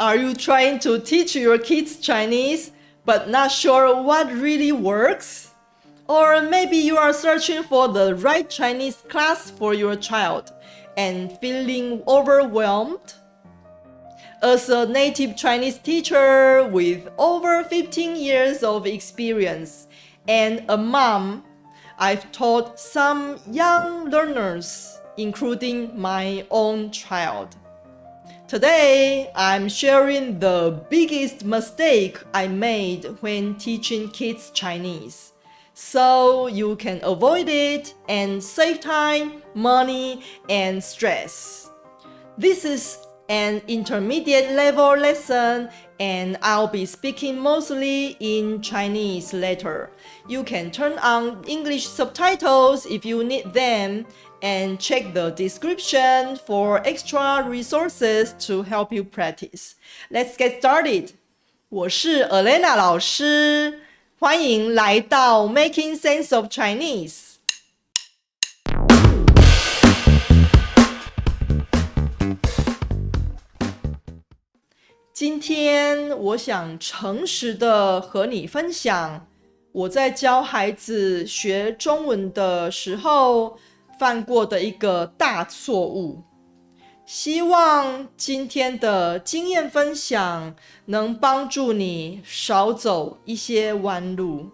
Are you trying to teach your kids Chinese, but not sure what really works? Or maybe you are searching for the right Chinese class for your child and feeling overwhelmed? As a native Chinese teacher with over 15 years of experience and a mom, I've taught some young learners, including my own child. Today, I'm sharing the biggest mistake I made when teaching kids Chinese, so you can avoid it and save time, money, and stress. This is an intermediate level lesson, and I'll be speaking mostly in Chinese later. You can turn on English subtitles if you need them, and check the description for extra resources to help you practice. Let's get started. 我是 Elena 老师，欢迎来到 Making Sense of Chinese。今天我想诚实的和你分享，我在教孩子学中文的时候犯过的一个大错误。希望今天的经验分享能帮助你少走一些弯路。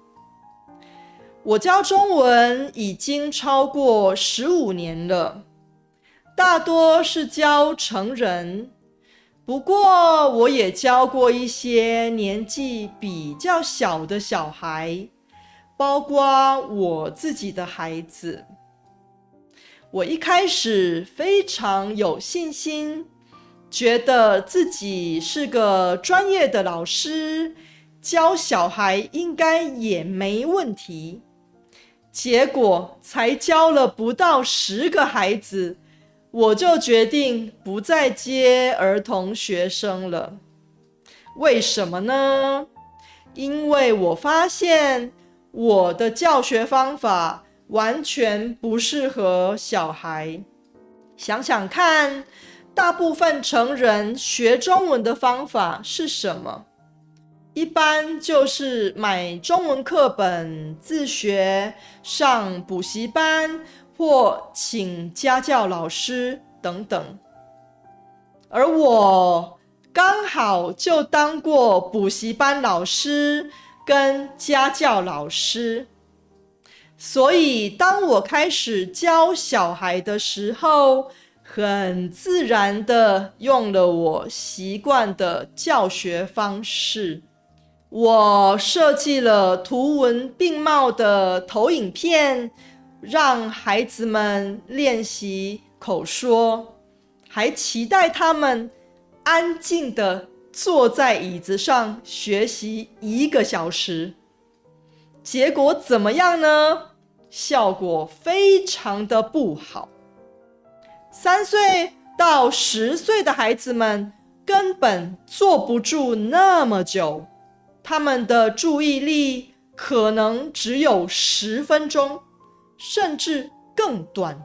我教中文已经超过15年了，大多是教成人，不过我也教过一些年纪比较小的小孩，包括我自己的孩子。我一开始非常有信心，觉得自己是个专业的老师，教小孩应该也没问题。结果才教了不到10个孩子，我就决定不再接儿童学生了。为什么呢？因为我发现我的教学方法完全不适合小孩。想想看，大部分成人学中文的方法是什么？一般就是买中文课本自学，上补习班或请家教老师等等。而我刚好就当过补习班老师跟家教老师，所以当我开始教小孩的时候，很自然的用了我习惯的教学方式。我设计了图文并茂的投影片，让孩子们练习口说，还期待他们安静地坐在椅子上学习1个小时。结果怎么样呢？效果非常的不好。3岁到10岁的孩子们根本坐不住那么久，他们的注意力可能只有10分钟，甚至更短。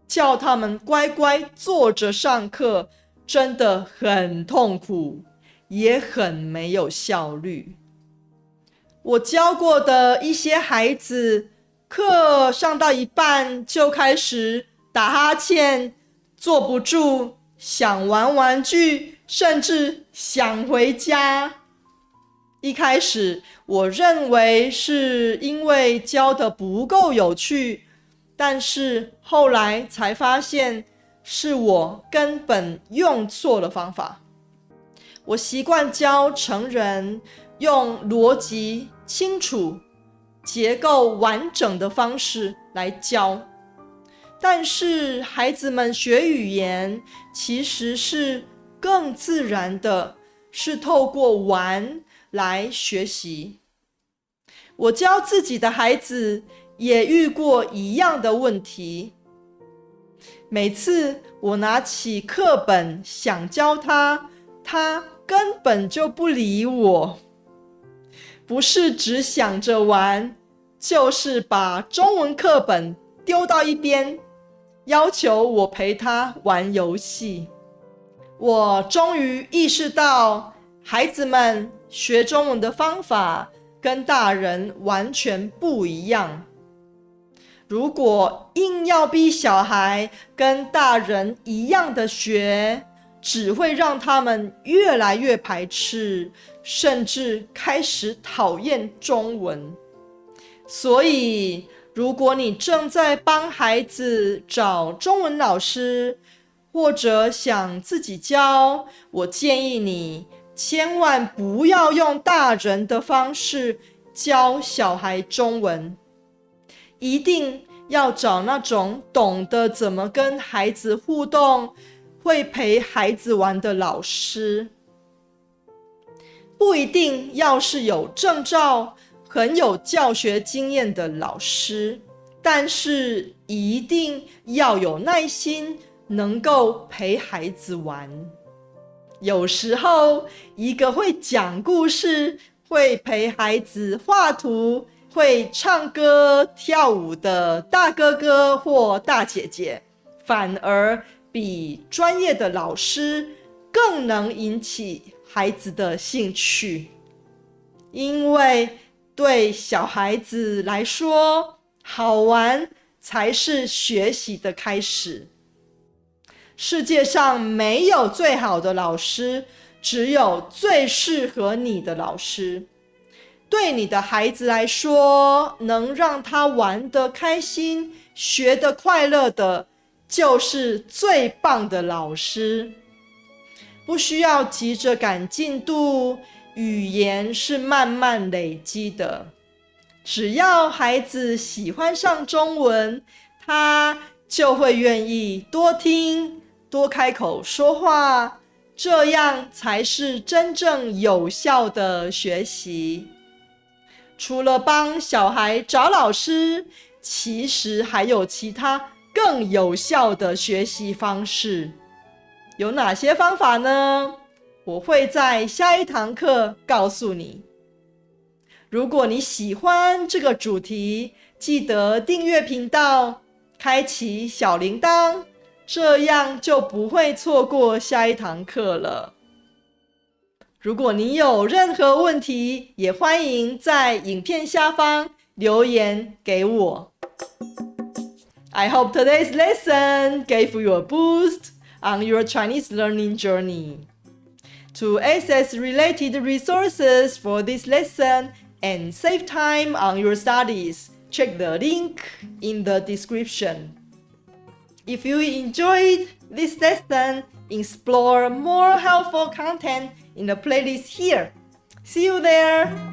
叫他们乖乖坐着上课，真的很痛苦，也很没有效率。我教过的一些孩子，课上到一半就开始打哈欠，坐不住，想玩玩具，甚至想回家。一开始我认为是因为教得不够有趣，但是后来才发现是我根本用错了方法。我习惯教成人用逻辑清楚、结构完整的方式来教，但是孩子们学语言其实是更自然的，是透过玩来学习。我教自己的孩子也遇过一样的问题。每次我拿起课本想教他，他根本就不理我。不是只想着玩，就是把中文课本丢到一边，要求我陪他玩游戏。我终于意识到，孩子们学中文的方法跟大人完全不一样。如果硬要逼小孩跟大人一样的学，只会让他们越来越排斥，甚至开始讨厌中文。所以，如果你正在帮孩子找中文老师，或者想自己教，我建议你千万不要用大人的方式教小孩中文，一定要找那种懂得怎么跟孩子互动，会陪孩子玩的老师。不一定要是有证照、很有教学经验的老师，但是一定要有耐心，能够陪孩子玩。有时候，一个会讲故事、会陪孩子画图、会唱歌跳舞的大哥哥或大姐姐，反而比专业的老师更能引起孩子的兴趣。因为对小孩子来说，好玩才是学习的开始。世界上没有最好的老师，只有最适合你的老师。对你的孩子来说，能让他玩得开心、学得快乐的，就是最棒的老师。不需要急着赶进度，语言是慢慢累积的。只要孩子喜欢上中文，他就会愿意多听、多开口说话，这样才是真正有效的学习。除了帮小孩找老师，其实还有其他更有效的学习方式。有哪些方法呢？我会在下一堂课告诉你。如果你喜欢这个主题，记得订阅频道，开启小铃铛，这样就不会错过下一堂课了。如果你有任何问题，也欢迎在影片下方留言给我。I hope today's lesson gave you a boost on your Chinese learning journey. To access related resources for this lesson and save time on your studies, check the link in the description. If you enjoyed this lesson, explore more helpful content in the playlist here. See you there!